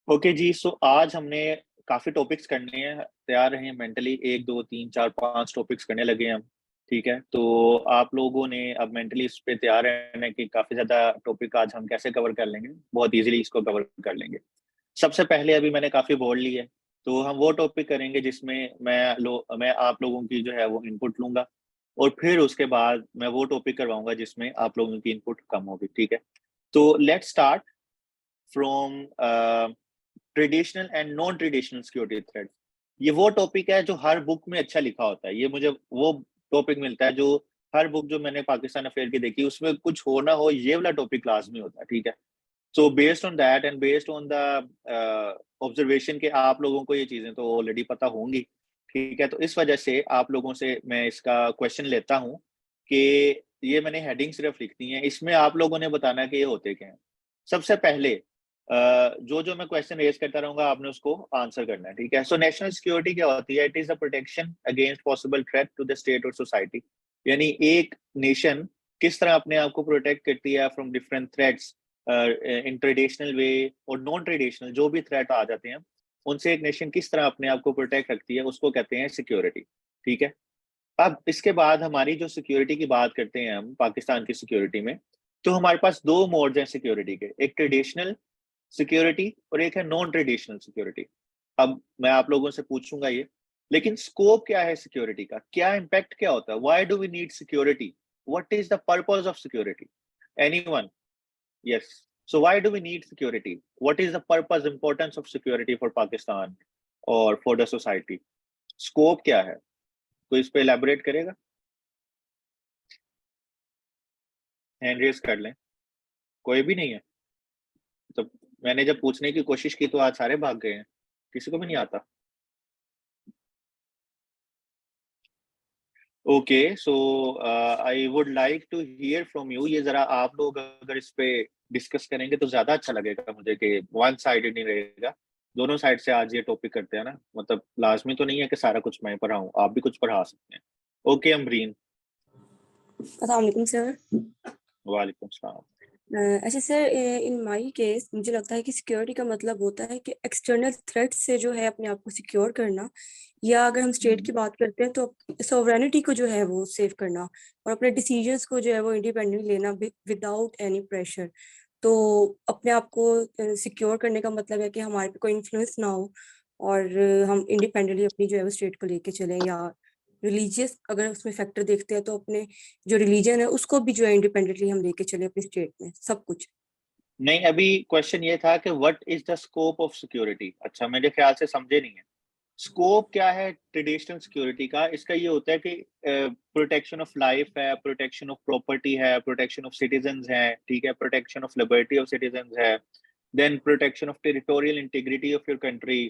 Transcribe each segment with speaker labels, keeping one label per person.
Speaker 1: Okay जी, सो आज हमने काफ़ी टॉपिक्स करने हैं, तैयार हैं मेंटली 1, 2, 3, 4, 5 टॉपिक्स करने लगे हैं हम, ठीक है? तो आप लोगों ने अब मेंटली इस पे तैयार रहना कि काफ़ी ज़्यादा टॉपिक आज हम कैसे कवर कर लेंगे, बहुत ईज़िली इसको कवर कर लेंगे। सबसे पहले अभी मैंने काफ़ी बोल ली है, तो हम वो टॉपिक करेंगे जिसमें मैं आप लोगों की जो है वो इनपुट लूँगा और फिर उसके बाद मैं वो टॉपिक करवाऊँगा जिसमें आप लोगों की इनपुट कम होगी, ठीक है? तो let's start from traditional and non traditional security threat. ये वो टॉपिक है जो हर बुक में अच्छा लिखा होता है। ये मुझे वो टॉपिक मिलता है जो हर बुक जो मैंने पाकिस्तान अफेयर की देखी उसमें कुछ हो ना हो ये वाला टॉपिक लाज़मी होता है, ठीक है? So based on that and based on the observation के आप लोगों को ये चीज़ें तो ऑलरेडी पता होंगी, ठीक है? तो इस वजह से आप लोगों से मैं इसका क्वेश्चन लेता हूँ कि ये मैंने हेडिंग सिर्फ लिख दी है, इसमें आप लोगों ने बताना है कि ये होते क्या हैं। सबसे पहले जो मैं क्वेश्चन रेज़ करता रहूँगा आपने उसको आंसर करना है, ठीक है? सो नेशनल सिक्योरिटी क्या होती है? It is the protection against possible threat to the state और सोसाइटी। यानी एक नेशन किस तरह अपने आप को प्रोटेक्ट करती है from different threats in traditional way और नॉन ट्रेडिशनल जो भी थ्रेट आ जाते हैं, उनसे एक नेशन किस तरह अपने आप को प्रोटेक्ट रखती है, उसको कहते हैं सिक्योरिटी, ठीक है? अब इसके बाद हमारी जो सिक्योरिटी की बात करते हैं हम पाकिस्तान की सिक्योरिटी में, तो हमारे पास 2 मोड्स हैं सिक्योरिटी के, एक ट्रेडिशनल सिक्योरिटी और एक है नॉन ट्रेडिशनल सिक्योरिटी। अब मैं आप लोगों से पूछूँगा ये, लेकिन स्कोप क्या है सिक्योरिटी का? क्या इम्पैक्ट क्या होता है? Why do we need security? What is the purpose of security? Anyone? Yes. So why do we need security? What is the purpose, importance of security for Pakistan or for the society? Scope क्या है? कोई इस पे elaborate करेगा? Hand raise कर लें। कोई भी नहीं है? तो मैंने जब पूछने की कोशिश की तो आज सारे भाग गए हैं। किसी को भी नहीं आता? Okay, so I would like to hear from you. ये ज़रा आप लोग अगर इस पे डिस्कस करेंगे तो ज़्यादा अच्छा लगेगा मुझे कि वन साइडेड नहीं रहेगा। दोनों साइड से आज ये टॉपिक करते हैं ना, मतलब लाज़मी तो नहीं है कि सारा कुछ मैं पढ़ाऊँ, आप भी कुछ पढ़ा सकते हैं। ओके अमरीन,
Speaker 2: अस्सलाम वालेकुम सर।
Speaker 1: वालेकुम सलाम।
Speaker 2: अच्छा सर, इन माय केस मुझे लगता है कि सिक्योरिटी का मतलब होता है कि एक्सटर्नल थ्रेट से जो है अपने आप को सिक्योर करना, या अगर हम स्टेट की बात करते हैं तो सॉवरेनिटी को जो है वो सेव करना और अपने डिसीजंस को जो है वो इंडिपेंडेंटली लेना विदाउट एनी प्रेशर। तो अपने आप को सिक्योर करने का मतलब है कि हमारे पे कोई इन्फ्लुएंस ना हो और हम इंडिपेंडेंटली अपनी जो है वो स्टेट को लेके चलें, या रिलीजियस अगर उसमें फैक्टर देखते हैं तो अपने जो रिलीजन है उसको भी जो है इंडिपेंडेंटली हम लेके चले अपनी स्टेट में सब कुछ।
Speaker 1: नहीं, अभी क्वेश्चन ये था कि what is the scope of security? अच्छा, मेरे ख्याल से समझे नहीं है। स्कोप क्या है ट्रेडिशनल सिक्योरिटी का? इसका ये होता है कि प्रोटेक्शन ऑफ लाइफ है, प्रोटेक्शन ऑफ प्रॉपर्टी है, प्रोटेक्शन ऑफ सिटीजंस है, ठीक है? Protection of liberty of citizens है, then protection of territorial integrity of your country,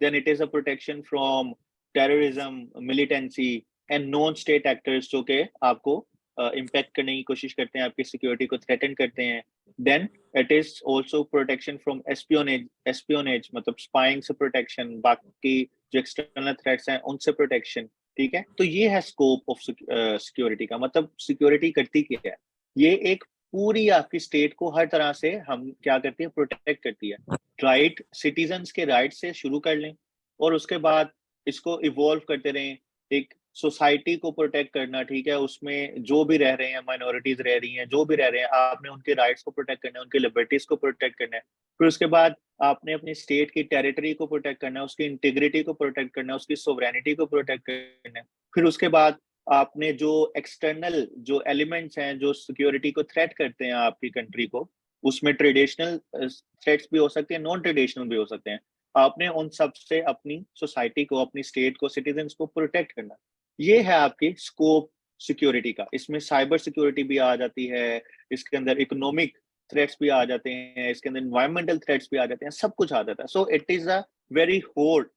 Speaker 1: then it is a protection from terrorism, militancy and non state actors जो कि आपको impact करने की कोशिश करते हैं, आपकी सिक्योरिटी को थ्रेटन करते हैं। Then it is also protection from espionage मतलब स्पाइंग से प्रोटेक्शन, बाकी जो एक्सटर्नल थ्रेट्स हैं उनसे प्रोटेक्शन, ठीक है? तो ये है स्कोप ऑफ सिक्योरिटी का मतलब सिक्योरिटी करती क्या है? ये एक पूरी आपकी स्टेट को हर तरह से हम क्या करती है प्रोटेक्ट करती है। राइट सिटीजंस के राइट से शुरू कर लें और उसके बाद इसको इवॉल्व करते रहें। एक सोसाइटी को प्रोटेक्ट करना, ठीक है? उसमें जो भी रह रहे हैं, माइनॉरिटीज़ रह रही हैं, जो भी रह रहे हैं, आपने उनके राइट्स को प्रोटेक्ट करना है, उनकी लिबर्टीज़ को प्रोटेक्ट करना है। फिर उसके बाद आपने अपनी स्टेट की टेरिटरी को प्रोटेक्ट करना है, उसकी इंटीग्रिटी को प्रोटेक्ट करना है, उसकी सोवरेनिटी को प्रोटेक्ट करना है। फिर उसके बाद आपने जो एक्सटर्नल जो एलिमेंट्स हैं, जो सिक्योरिटी को थ्रेट करते हैं आपकी कंट्री को, उसमें ट्रेडिशनल थ्रेट्स भी हो सकते हैं, नॉन ट्रेडिशनल भी हो सकते हैं। आपने उन सब से अपनी सोसाइटी को, अपनी स्टेट को, सिटीजन्स को प्रोटेक्ट करना है। ये है आपकी स्कोप सिक्योरिटी का। इसमें साइबर सिक्योरिटी भी आ जाती है, इसके अंदर इकोनॉमिक थ्रेट्स भी आ जाते हैं, इसके अंदर एनवायरमेंटल थ्रेट्स भी आ जाते हैं, सब कुछ आ जाता है। So it is a very whole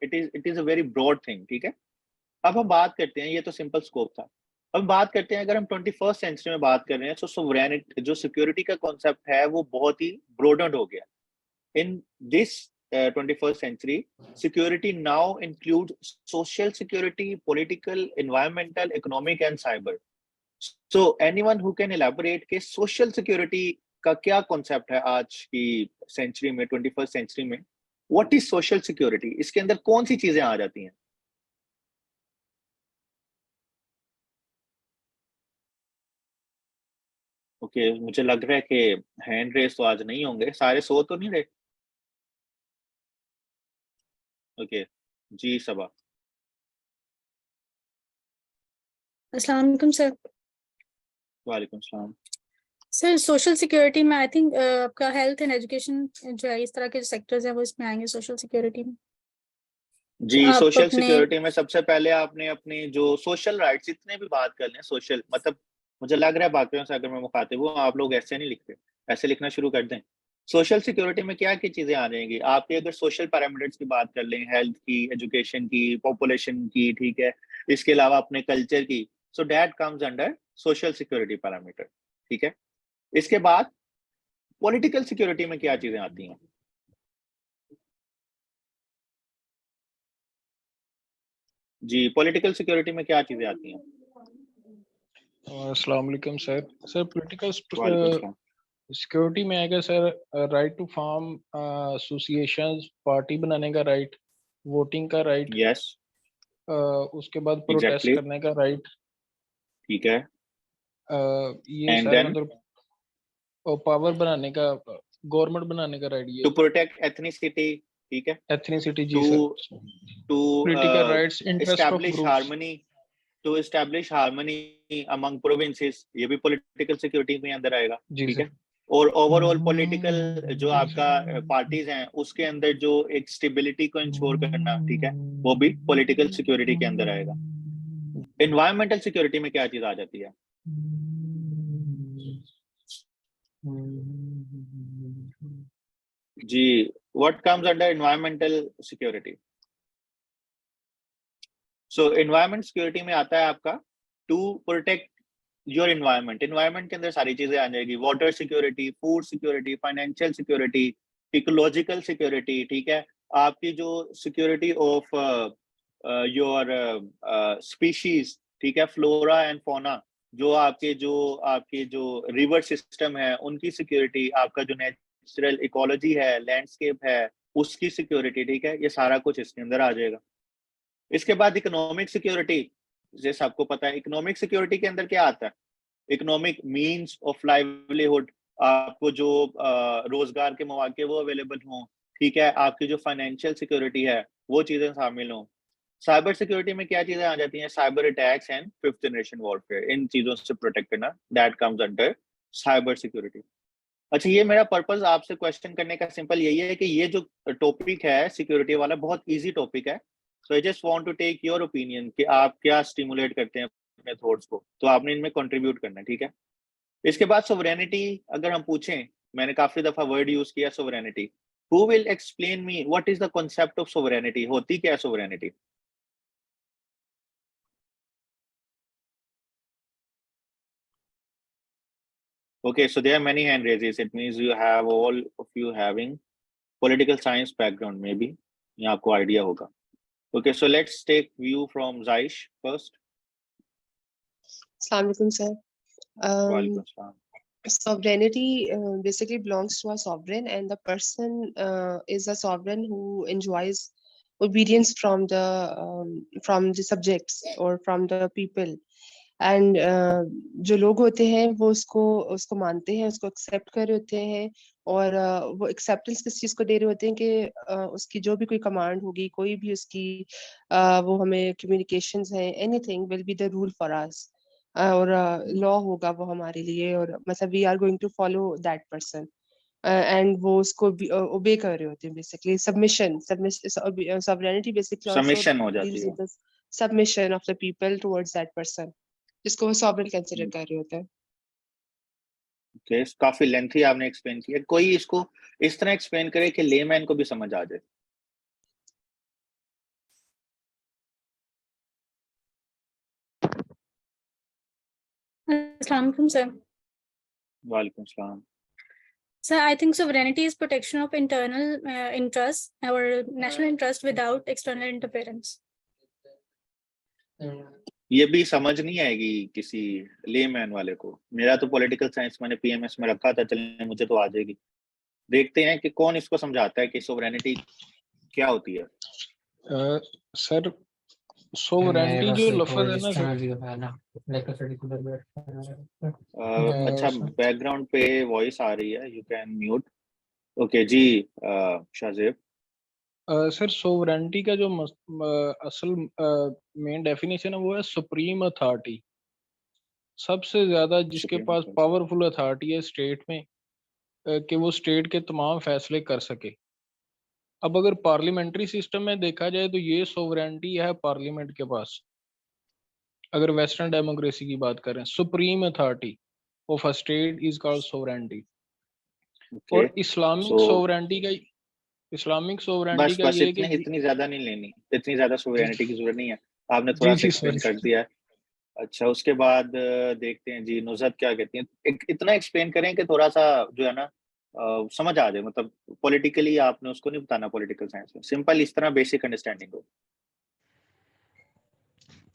Speaker 1: it is a very broad thing, ठीक है? अब हम बात करते हैं, ये तो सिंपल स्कोप था। अब बात करते हैं अगर हम 21st सेंचुरी में बात कर रहे हैं, तो सोवरेनिटी जो सिक्योरिटी का कॉन्सेप्ट है, वो बहुत ही ब्रॉडेंड हो गया। In this 21st century, security now includes social security, political, environmental, economic, and cyber. So, anyone who can elaborate कि social security का क्या concept है आज की सेंचुरी में, 21st सेंचुरी में? व्हाट इज सोशल सिक्योरिटी, इसके अंदर कौन सी चीजें आ जाती हैं? ओके, मुझे लग रहा है कि हैंड रेस तो आज नहीं होंगे, सारे सो तो नहीं रहे? ओके, जी सबा।
Speaker 3: अस्सलाम वालेकुम सर।
Speaker 1: वालेकुम सलाम।
Speaker 3: सर सोशल सिक्योरिटी में आई थिंक आपका हेल्थ एंड एजुकेशन जो है, इस तरह के सेक्टर्स हैं वो इसमें आएंगे सोशल सिक्योरिटी में।
Speaker 1: जी,
Speaker 3: आप
Speaker 1: सोशल
Speaker 3: अपने
Speaker 1: सिक्योरिटी में सबसे पहले आपने अपनी जो सोशल राइट्स, इतने भी बात कर लें सोशल, मतलब मुझे लग रहा है बाकियों से अगर मैं मुखातिब हूँ, आप लोग ऐसे नहीं लिखते, ऐसे लिखना शुरू कर दें। सोशल सिक्योरिटी में क्या-क्या चीज़ें आ जाएँगी? आपके अगर सोशल पैरामीटर्स की बात कर लें, हेल्थ की, एजुकेशन की, पॉपुलेशन की, ठीक है? इसके अलावा अपने कल्चर की, so that comes under social security parameter, ठीक है? इसके बाद पॉलिटिकल सिक्योरिटी में क्या चीज़ें आती हैं? जी, पॉलिटिकल सिक्योरिटी में क्या चीज़ें आती हैं?
Speaker 4: अस्सलाम वालेकुम सर। सर पॉलिटिकल
Speaker 1: वालेकुम सलाम।
Speaker 4: सिक्योरिटी में आएगा sir right to form associations, party बनाने का राइट, वोटिंग का राइट,
Speaker 1: यस,
Speaker 4: उसके बाद प्रोटेस्ट
Speaker 1: एग्ज़ैक्टली,
Speaker 4: करने का राइट,
Speaker 1: ठीक है।
Speaker 4: ये
Speaker 1: एंड
Speaker 4: सारे
Speaker 1: देन
Speaker 4: मतलब पावर बनाने का, गवर्नमेंट बनाने का राइट,
Speaker 1: टू
Speaker 4: ये
Speaker 1: प्रोटेक्ट एथनिसिटी, ठीक है।
Speaker 4: एथनिसिटी जी
Speaker 1: to
Speaker 4: sir.
Speaker 1: To
Speaker 4: political rights, interest of
Speaker 1: establish
Speaker 4: groups.
Speaker 1: Harmony, to establish harmony among provinces, ये भी पॉलिटिकल सिक्योरिटी में अंदर आएगा,
Speaker 4: जी
Speaker 1: ठीक है।
Speaker 4: सर।
Speaker 1: और ओवरऑल पॉलिटिकल जो
Speaker 4: जी
Speaker 1: आपका पार्टीज हैं उसके अंदर जो एक स्टेबिलिटी को इंश्योर करना, ठीक है, वो भी पॉलिटिकल सिक्योरिटी के अंदर आएगा। एनवायरमेंटल सिक्योरिटी में क्या चीज आ जाती है? जी, what comes under environmental security? So environment security में आता है आपका to protect your environment. Environment के अंदर सारी चीजें आ जाएगी, water security, food security, financial security, ecological security, ठीक है। आपकी जो सिक्योरिटी ऑफ योर स्पीशीज, ठीक है, फ्लोरा एंड फौना, जो आपके जो रिवर सिस्टम है उनकी सिक्योरिटी, आपका जो नेचुरल इकोलॉजी है, लैंडस्केप है, उसकी सिक्योरिटी, ठीक है, ये सारा कुछ इसके अंदर आ जाएगा। इसके बाद इकोनॉमिक सिक्योरिटी, जैसे आपको पता है इकोनॉमिक सिक्योरिटी के अंदर क्या आता है? इकोनॉमिक मीन्स ऑफ लाइवलीहुड, आपको जो रोजगार के मौके वो अवेलेबल हों, ठीक है, आपकी जो फाइनेंशियल सिक्योरिटी है वो चीजें शामिल हों। साइबर सिक्योरिटी में क्या चीजें आ जाती हैं? Cyber attacks and fifth generation warfare, इन चीजों से प्रोटेक्ट करना, that comes under cyber security. अच्छा, ये मेरा पर्पस आपसे क्वेश्चन करने का सिंपल यही है कि ये जो टॉपिक है सिक्योरिटी वाला बहुत इजी टॉपिक है, so I just want to take your opinion कि आप क्या स्टिमुलेट करते हैं अपने थॉट्स को, तो आपने इनमें कंट्रीब्यूट करना है, ठीक है। इसके बाद सोवरेनिटी अगर हम पूछें, मैंने काफी दफा वर्ड यूज किया sovereignty, who will explain me what is the concept of sovereignty, होती क्या है sovereignty? Okay, so there are many hand raises. It means you have all of you having political science background, maybe. ये आपको idea होगा. Okay, so let's take view from Zaish first.
Speaker 5: Assalamu alaikum, sir.
Speaker 1: Walaikum salam.
Speaker 5: Sovereignty basically belongs to a sovereign, and the person is a sovereign who enjoys obedience from the subjects or from the people. And जो लोग होते हैं वो उसको उसको मानते हैं, उसको एक्सेप्ट कर रहे होते हैं, और वो एक्सेप्टेंस किस चीज़ को दे रहे होते हैं कि उसकी जो भी कोई कमांड होगी, कोई भी उसकी वो हमें कम्युनिकेशंस हैं, anything will be the rule for us, और लॉ होगा वो हमारे लिए, और मतलब we are going to follow that person, and वो उसको ओबे कर रहे होते हैं basically. Submission, sovereignty basically also
Speaker 1: Submission हो जाती
Speaker 5: deals
Speaker 1: है.
Speaker 5: with the submission of the people towards that person, जिसको वो सॉवरेन कंसिडर कर रहे होते हैं।
Speaker 1: Okay, काफी लेंथी आपने एक्सप्लेन किया, कोई इसको इस तरह एक्सप्लेन करे कि लेमैन को भी समझ आ जाए.
Speaker 3: अस्सलाम वालेकुम सर।
Speaker 1: वालेकुम सलाम.
Speaker 3: Sir, I think sovereignty is protection of internal interest or national interest without external interference.
Speaker 1: ये भी समझ नहीं आएगी किसी लेमैन वाले को. मेरा तो पॉलिटिकल साइंस मैंने पीएमएस में रखा था, चलने मुझे तो आ जाएगी. देखते हैं कि कौन इसको समझाता है कि सोवरेनिटी क्या होती है?
Speaker 4: सर सोवरेनिटी जो लफ्ज है ना सर,
Speaker 1: अच्छा
Speaker 4: सर
Speaker 1: बैकग्राउंड पे वॉइस आ रही है, यू कैन म्यूट। ओके जी, शाहजेब।
Speaker 4: सर सोवरेनिटी का जो असल मेन डेफिनेशन है वो है सुप्रीम अथॉरिटी, सबसे ज्यादा जिसके
Speaker 1: सुप्रीम
Speaker 4: पास
Speaker 1: कोर्ट।
Speaker 4: पावरफुल अथॉरिटी है स्टेट में, कि वो स्टेट के तमाम फैसले कर सके। अब अगर पार्लियामेंट्री सिस्टम में देखा जाए तो ये सोवरेनिटी है पार्लियामेंट के पास। अगर वेस्टर्न डेमोक्रेसी की बात करें, supreme authority of a state is called sovereignty.
Speaker 1: Okay,
Speaker 4: और इस्लामिक
Speaker 1: सो
Speaker 4: सोवरेनिटी का
Speaker 1: बस बस
Speaker 4: ये है कि
Speaker 1: इतनी ज्यादा नहीं लेनी, इतनी ज्यादा
Speaker 4: जी
Speaker 1: सोवरेनिटी की जरूरत नहीं है, आपने थोड़ा
Speaker 4: जी
Speaker 1: सा
Speaker 4: जी
Speaker 1: एक्सप्लेन कर
Speaker 4: सॉरी।
Speaker 1: दिया है। अच्छा, उसके बाद देखते हैं जी नुज़हत क्या कहती हैं। इतना एक्सप्लेन करें कि थोड़ा सा जो है ना समझ आ जाए, मतलब पॉलिटिकली आपने उसको नहीं बताना, पॉलिटिकल साइंस में सिंपल इस तरह बेसिक अंडरस्टैंडिंग हो।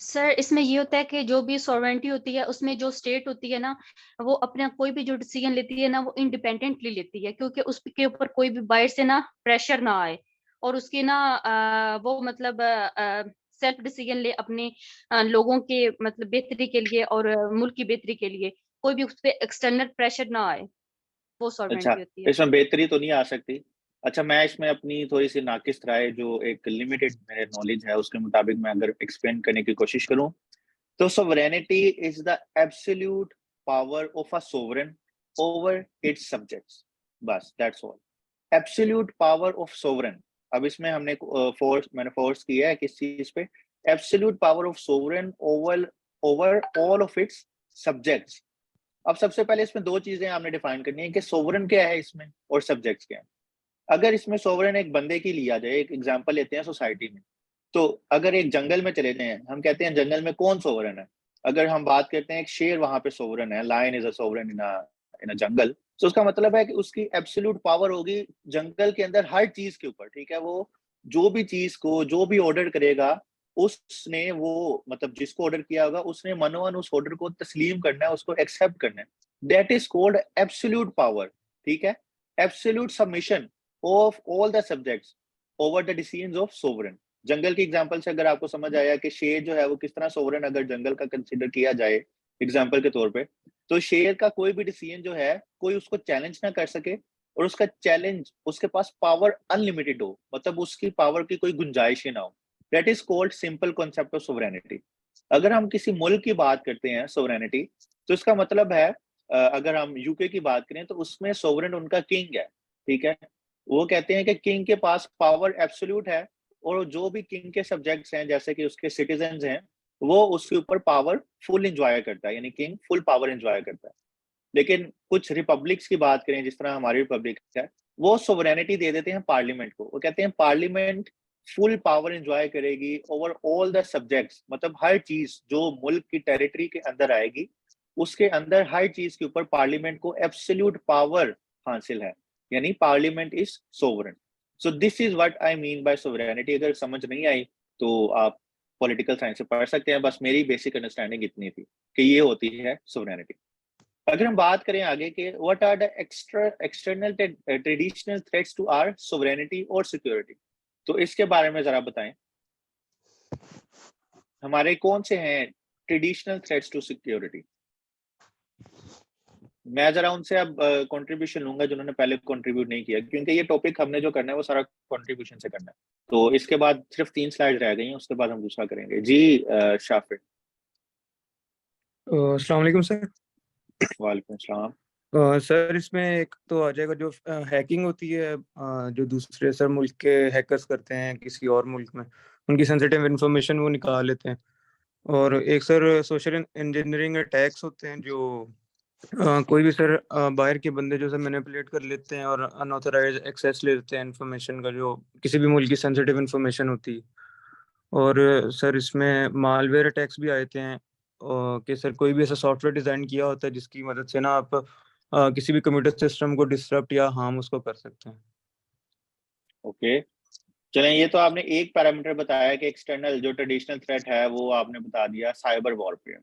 Speaker 6: सर इसमें ये होता है कि जो भी सॉवरेनिटी होती है उसमें जो स्टेट होती है ना, वो अपना कोई भी जो डिसीजन लेती है ना वो इंडिपेंडेंटली लेती है, क्योंकि उसके ऊपर कोई भी बाहर से ना प्रेशर ना आए, और उसकी ना वो मतलब सेल्फ डिसीजन ले अपने लोगों के मतलब बेहतरी के लिए और मुल्क की बेहतरी के लिए, कोई भी उस पर एक्सटर्नल प्रेशर ना आए, वो
Speaker 1: अच्छा,
Speaker 6: सॉवरेनिटी होती है।
Speaker 1: इसमें बेहतरी तो नहीं आ सकती। अच्छा, मैं इसमें अपनी थोड़ी सी नाकिस राय, जो एक लिमिटेड मेरे नॉलेज है उसके मुताबिक मैं अगर एक्सप्लेन करने की कोशिश करूं, तो sovereignty is the absolute power of a sovereign over its subjects, बस that's all। absolute power of sovereign। अब इसमें हमने मैंने फोर्स किया है किस चीज पे? absolute power of sovereign over all of its subjects। अब सबसे पहले इसमें दो चीजें आपने डिफाइन करनी है कि सोवरेन क्या है इसमें और सब्जेक्ट्स क्या है। अगर इसमें सोवरेन एक बंदे की लिया जाए, एक एग्जांपल लेते हैं सोसाइटी में, तो अगर एक जंगल में चले जाएं, हम कहते हैं जंगल में कौन सोवरेन है? अगर हम बात करते हैं एक शेर वहां पे सोवरेन है, लायन इज अ सोवरेन इन अ जंगल, तो उसका मतलब है कि उसकी एब्सोल्यूट पावर होगी जंगल के अंदर हर चीज के ऊपर, ठीक है? वो जो भी चीज को जो भी ऑर्डर करेगा, उसने वो मतलब जिसको ऑर्डर किया होगा उसने मनोवन उस ऑर्डर को तस्लीम करना है, उसको एक्सेप्ट करना है। That is called absolute power, ठीक है? Absolute submission of all the subjects over the decisions of sovereign. जंगल की एग्जांपल से अगर आपको समझ आया कि शेर जो है वो किस तरह सोवरेन अगर जंगल का कंसीडर किया जाए एग्जांपल के तौर पे, तो शेर का कोई भी डिसीजन जो है कोई उसको चैलेंज ना कर सके, और उसका चैलेंज उसके पास पावर अनलिमिटेड हो, मतलब उसकी पावर की कोई गुंजाइश ही ना हो। That is called simple concept of sovereignty. अगर हम किसी मुल्क की बात करते हैं सोवरेनिटी, तो इसका मतलब है अगर हम यूके की बात करें तो उसमें सोवरेन उनका किंग है, ठीक है? वो कहते हैं कि किंग के पास पावर एब्सोल्यूट है, और जो भी किंग के सब्जेक्ट्स हैं जैसे कि उसके सिटीजन हैं, वो उसके ऊपर पावर फुल एंजॉय करता है, यानी किंग फुल पावर एंजॉय करता है। लेकिन कुछ रिपब्लिक्स की बात करें, जिस तरह हमारी रिपब्लिक है, वो सोवरेनिटी दे देते हैं पार्लियामेंट को। वो कहते हैं पार्लियामेंट फुल पावर एंजॉय करेगी ओवर ऑल द सब्जेक्ट्स, मतलब हर चीज जो मुल्क की टेरिटरी के अंदर आएगी उसके अंदर हर चीज के ऊपर पार्लियामेंट को एब्सोल्यूट पावर हासिल है, यानी parliament is sovereign. So this is what I mean by sovereignty. अगर समझ नहीं आई तो आप पॉलिटिकल साइंस से पढ़ सकते हैं, बस मेरी बेसिक अंडरस्टैंडिंग इतनी थी कि ये होती है सोवरेनिटी। अगर हम बात करें आगे के what are the external traditional threats to our sovereignty और सिक्योरिटी, तो इसके बारे में जरा बताएं, हमारे कौन से हैं ट्रेडिशनल थ्रेट्स टू सिक्योरिटी? मैं जरा उनसे अब कंट्रीब्यूशन लूंगा जिन्होंने पहले कंट्रीब्यूट नहीं किया, क्योंकि ये टॉपिक हमने जो करना है वो सारा कंट्रीब्यूशन से करना है। तो इसके बाद सिर्फ 3 स्लाइड रह गई हैं, उसके बाद हम दूसरा करेंगे जी। शाफिर।
Speaker 7: अस्सलाम वालेकुम सर।
Speaker 1: वालेकुम सलाम।
Speaker 7: सर इसमें एक तो आ जाएगा जो हैकिंग होती है, जो दूसरे सर मुल्क के हैकर्स करते हैं किसी और मुल्क में, उनकी सेंसिटिव इंफॉर्मेशन वो निकाल लेते हैं। और एक सर सोशल इंजीनियरिंग अटैक्स होते हैं जो कोई भी सर बाहर के बंदे जो सर मैनिपुलेट कर लेते हैं और अनऑथराइज एक्सेस ले लेते हैं इंफॉर्मेशन का, जो किसी भी मुल्क की सेंसिटिव इंफॉर्मेशन होती है। और सर इसमें मालवेयर अटैक्स भी आए थे हैं, कि सर कोई भी ऐसा सॉफ्टवेयर डिज़ाइन किया होता है जिसकी मदद से ना आप किसी भी कंप्यूटर सिस्टम को डिसरप्ट या हार्म उसको कर सकते हैं।
Speaker 1: ओके, चलें, ये तो आपने एक पैरामीटर बताया कि एक्सटर्नल जो ट्रेडिशनल थ्रेट है वो आपने बता दिया साइबर वॉरफेयर।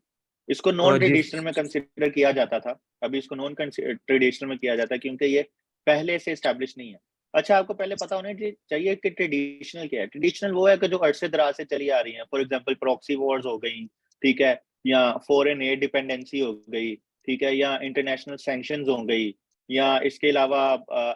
Speaker 1: इसको नॉन
Speaker 7: जी
Speaker 1: ट्रेडिशनल में कंसिडर किया जाता था, अभी इसको नॉन ट्रेडिशनल में किया जाता है क्योंकि ये पहले से एस्टैब्लिश नहीं है। अच्छा, आपको पहले पता होना चाहिए कि ट्रेडिशनल क्या है। ट्रेडिशनल वो है कि जो अरसे दराज से चली आ रही है। फॉर एग्जांपल प्रॉक्सी वॉर्स हो गई, ठीक है, या फॉरेन एड डिपेंडेंसी हो गई, ठीक है, या इंटरनेशनल सैंक्शंस हो गई, या इसके अलावा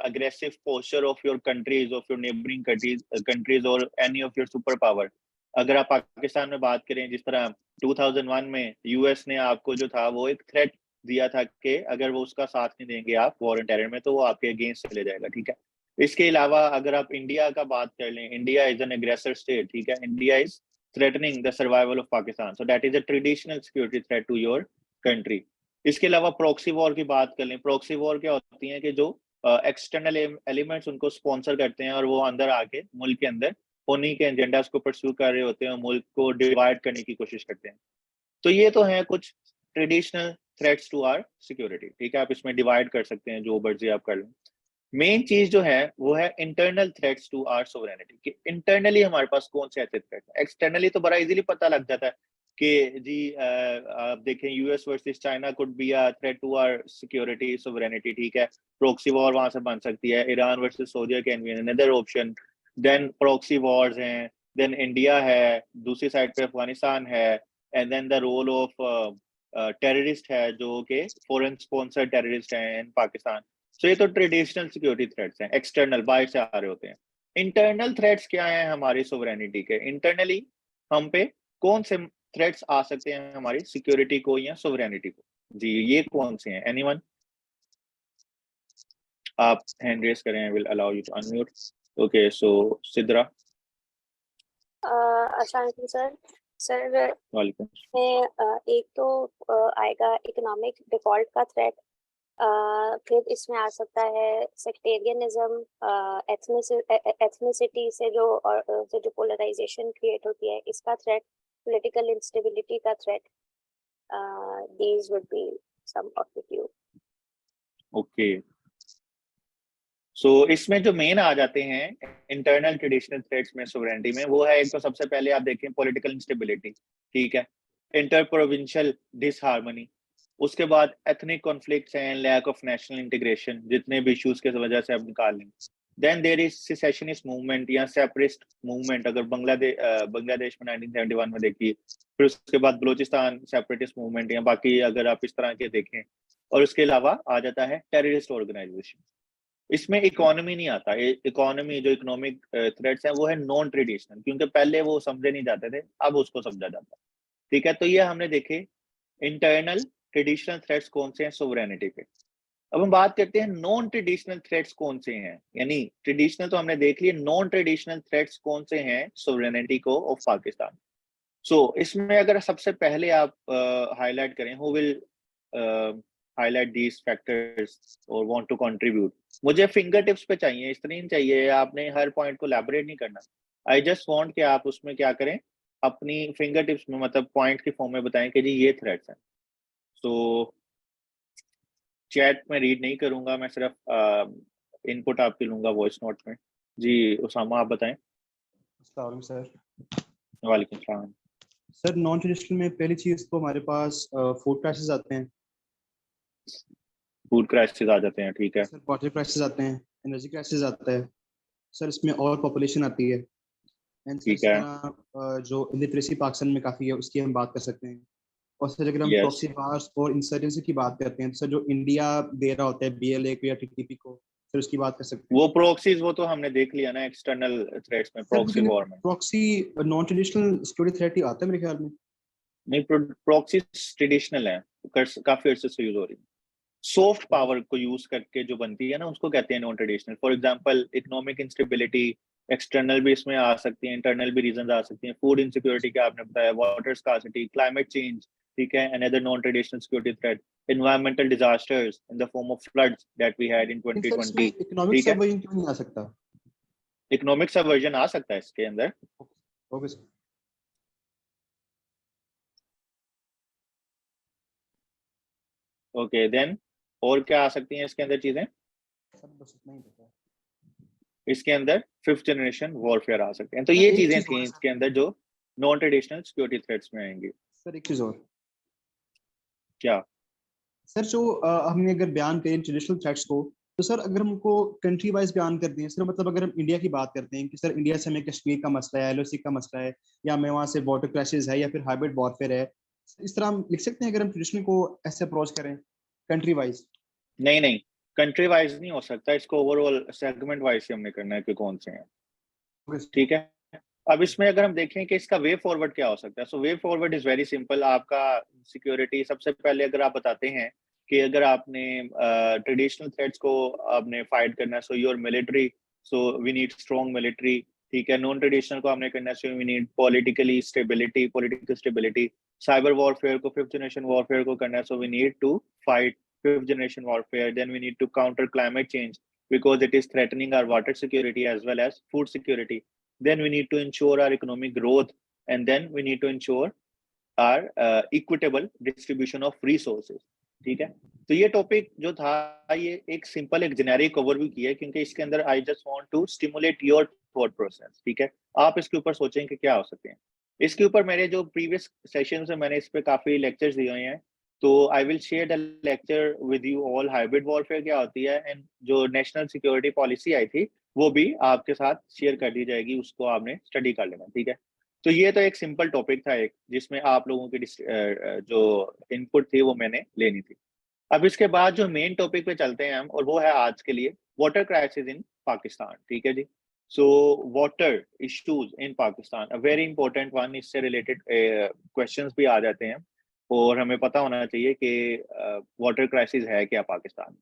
Speaker 1: aggressive posture of your countries, of your neighbouring countries और any of your super power. अगर आप पाकिस्तान में बात करें, जिस तरह 2001 में यूएस ने आपको जो था वो एक थ्रेट दिया था कि अगर वो उसका साथ नहीं देंगे आप वॉर एंड टेरर में, तो वो आपके अगेंस्ट चले जाएगा, ठीक है। इसके अलावा अगर आप इंडिया का बात कर लें, India is an aggressor state, ठीक है, India is threatening the survival of Pakistan, so that is a traditional security threat to your country. इसके अलावा प्रॉक्सी वॉर की बात कर लें, प्रॉक्सी वॉर क्या होती है कि जो एक्सटर्नल एलिमेंट्स उनको स्पॉन्सर करते हैं और वो अंदर आके मुल्क के अंदर उन्हीं के एजेंडास को परस्यू कर रहे होते हैं, मुल्क को डिवाइड करने की कोशिश करते हैं। तो ये तो है कुछ traditional threats to our security, ठीक है, आप इसमें डिवाइड कर सकते हैं जो मर्जी आप कर लें। मेन चीज जो है वो है internal threats to our sovereignty, कि इंटरनली हमारे पास कौन से ऐसे थ्रेट है। एक्सटर्नली तो बड़ा इजीली पता लग जाता है कि जी आप देखें US versus China could be a threat to our security sovereignty, ठीक है, प्रॉक्सी वॉर वहां से बन सकती है, Iran versus Saudi can be another option, then proxy wars हैं, देन इंडिया है, दूसरी साइड पे अफगानिस्तान है, and then the role of terrorist है जो कि फॉरेन स्पॉन्सर्ड टेररिस्ट हैं इन पाकिस्तान। सो ये तो ट्रेडिशनल सिक्योरिटी थ्रेट्स हैं, एक्सटर्नल बाहर से आ रहे होते हैं। इंटरनल थ्रेट्स क्या हैं हमारी सोवरेनिटी के? इंटरनली हम पे कौन से थ्रेट्स आ सकते हैं हमारी सिक्योरिटी को या सोवरेनिटी को? जी ये कौन से हैं? एनीवन? आप हैंड रेज करें, I will allow you to unmute. Okay, so Sidra.
Speaker 8: अस्सलाम वालेकुम सर। सर
Speaker 1: वालेकुम।
Speaker 8: में एक तो आएगा इकोनॉमिक डिफॉल्ट का थ्रेट, फिर इसमें आ सकता है सेक्टेरियनिज्म, एथनिसिटी से जो पोलराइजेशन क्रिएट होती है इसका थ्रेट, पॉलिटिकल इंस्टेबिलिटी का threat. These would be some of the few.
Speaker 1: Okay, so इसमें जो मेन आ जाते हैं इंटरनल ट्रेडिशनल थ्रेट्स में सोवरेनिटी में, वो है एक तो सबसे पहले आप देखें पॉलिटिकल इंस्टेबिलिटी, ठीक है, इंटर प्रोविंशियल डिसहार्मनी, उसके बाद एथनिक कॉन्फ्लिक्ट्स हैं, लैक ऑफ नेशनल इंटीग्रेशन, जितने भी इश्यूज के वजह से आप निकाल लें। Then there is secessionist movement या सेपरेटिस्ट मूवमेंट, अगर बांग्लादेश में 1971 में देखिए, फिर उसके बाद बलूचिस्तान सेपरेटिस्ट मूवमेंट, या बाकी अगर आप इस तरह के देखें। और उसके अलावा आ जाता है टेररिस्ट ऑर्गेनाइजेशन। इसमें इकोनॉमी नहीं आता, इकोनॉमी जो इकोनॉमिक थ्रेट्स हैं वो है नॉन ट्रेडिशनल, क्योंकि पहले वो समझे नहीं जाते थे, अब उसको समझा जाता है, ठीक है। तो ये हमने देखे इंटरनल ट्रेडिशनल थ्रेट्स कौन से हैं सोवरेनिटी पे। अब हम बात करते हैं नॉन ट्रेडिशनल थ्रेट्स कौन से हैं, यानी ट्रेडिशनल तो हमने देख लिए, नॉन ट्रेडिशनल थ्रेट्स कौन से हैं सोवरेनिटी को ऑफ पाकिस्तान। सो इसमें अगर सबसे पहले आप हाईलाइट करें, who will highlight these factors और वांट टू कंट्रीब्यूट? मुझे फिंगर टिप्स पे चाहिए, इस तरह नहीं चाहिए आपने हर पॉइंट को एलैबोरेट नहीं करना। आई जस्ट वांट कि आप उसमें क्या करें, अपनी फिंगर टिप्स में मतलब पॉइंट के फॉर्म में बताएं कि जी ये थ्रेड्स हैं। सो चैट में रीड नहीं करूंगा, मैं सिर्फ इनपुट आपकी लूंगा वॉइस नोट में। जी उसामा आप बताएं।
Speaker 9: अस्सलाम सर।
Speaker 1: वालेकुम सलाम।
Speaker 9: सर नॉन ट्रेडिशनल में पहली चीज तो हमारे पास फूड क्राइसिस आते हैं,
Speaker 1: फूड क्राइसिस आ जाते हैं, ठीक है।
Speaker 9: सर वाटर क्राइसिस आते हैं, एनर्जी क्राइसिस आता है सर, इसमें और पॉपुलेशन आती है, एंड सर
Speaker 1: ठीक है।
Speaker 9: जो इलिटरेसी पाकिस्तान में काफ़ी है उसकी हम बात कर सकते हैं। और सर अगर हम
Speaker 1: Yes.
Speaker 9: प्रॉक्सी वार्स और इंसर्जेंसी की बात करते हैं तो सर जो इंडिया दे रहा होता है BLA को या TTP को, सर उसकी बात कर सकते हैं।
Speaker 1: वो प्रॉक्सीज वो तो हमने देख लिया ना एक्सटर्नल थ्रेट्स में, प्रॉक्सी वॉर में।
Speaker 9: Proxy non traditional security threat ही आता है मेरे ख्याल में।
Speaker 1: नहीं, प्रॉक्सी ट्रेडिशनल है, काफी अर्से से यूज हो रही है। सॉफ्ट पावर को यूज करके जो बनती है ना उसको कहते हैं non traditional. For example economic instability, external भी इसमें आ सकती है, इंटरनल भी रीजंस आ सकती हैं। फूड इनसिक्योरिटी का आपने बताया, वाटर स्कार्सिटी, क्लाइमेट चेंज, ठीक है, another non traditional security threat, environmental disasters in the form of floods that we had in 2020,
Speaker 9: economic subversion क्यों नहीं आ सकता?
Speaker 1: इकोनॉमिक सबवर्जन आ सकता है इसके अंदर।
Speaker 9: Okay sir.
Speaker 1: ओके देन और क्या आ सकती हैं इसके अंदर चीजें?
Speaker 9: सर बस इतना ही पता है।
Speaker 1: इसके अंदर फिफ्थ जनरेशन वॉरफेयर आ सकते हैं। तो ये चीजें थी इसके अंदर जो नॉन ट्रेडिशनल सिक्योरिटी थ्रेट्स में आएंगी।
Speaker 9: सर एक चीज और,
Speaker 1: क्या
Speaker 9: सर जो हमने अगर बयान करें ट्रेडिशनल थ्रेट्स को, तो सर अगर हमको कंट्री वाइज बयान कर दें सर, मतलब अगर हम इंडिया की बात करते हैं कि सर इंडिया से हमें कश्मीर का मसला है, LOC का मसला है, या हमें वहाँ से वाटर क्रैशेस है, या फिर हाइब्रिड वॉरफेयर है, इस तरह हम लिख सकते हैं अगर हम ट्रेडिशनल को ऐसे अप्रोच करें कंट्री वाइज?
Speaker 1: नहीं, कंट्री वाइज नहीं हो सकता, इसको ओवरऑल सेगमेंट वाइज से हमने करना है कि कौन से हैं, ठीक है। अब इसमें अगर हम देखें कि इसका वे फॉरवर्ड क्या हो सकता है, so way forward is very simple. आपका सिक्योरिटी सबसे पहले अगर आप बताते हैं कि अगर आपने ट्रेडिशनल थ्रेट्स को आपने फाइट करना है, so your military, so we need strong military, ठीक है। नॉन ट्रेडिशनल को हमने करना है, so we need political stability. Cyber warfare को, फिफ्थ जनरेशन वॉरफेयर को करना है, so we need to fight fifth generation warfare. Then we need to counter climate change because it is threatening our water security as well as food security. Then we need to ensure our economic growth, and then we need to ensure our equitable distribution of resources. ठीक है। तो ये topic जो था, ये एक simple एक generic overview की है, क्योंकि इसके अंदर I just want to stimulate your thought process, ठीक है। आप इसके ऊपर सोचें कि क्या हो सकते हैं। इसके ऊपर मेरे जो प्रीवियस सेशंस में मैंने इस पे काफी लेक्चर्स दिए हुए हैं, तो I will share the lecture with you all, hybrid warfare क्या होती है, एंड जो नेशनल सिक्योरिटी पॉलिसी आई थी वो भी आपके साथ शेयर कर दी जाएगी, उसको आपने स्टडी कर लेना, ठीक है। तो ये तो एक सिंपल टॉपिक था एक, जिसमें आप लोगों की जो इनपुट थी वो मैंने लेनी थी। अब इसके बाद जो मेन टॉपिक पे चलते हैं हम, और वो है आज के लिए वाटर क्राइसिस इन पाकिस्तान, ठीक है जी। So water issues in Pakistan, a very important one. इससे रिलेटेड क्वेश्चंस भी आ जाते हैं, और हमें पता होना चाहिए कि वाटर क्राइसिस है क्या पाकिस्तान में।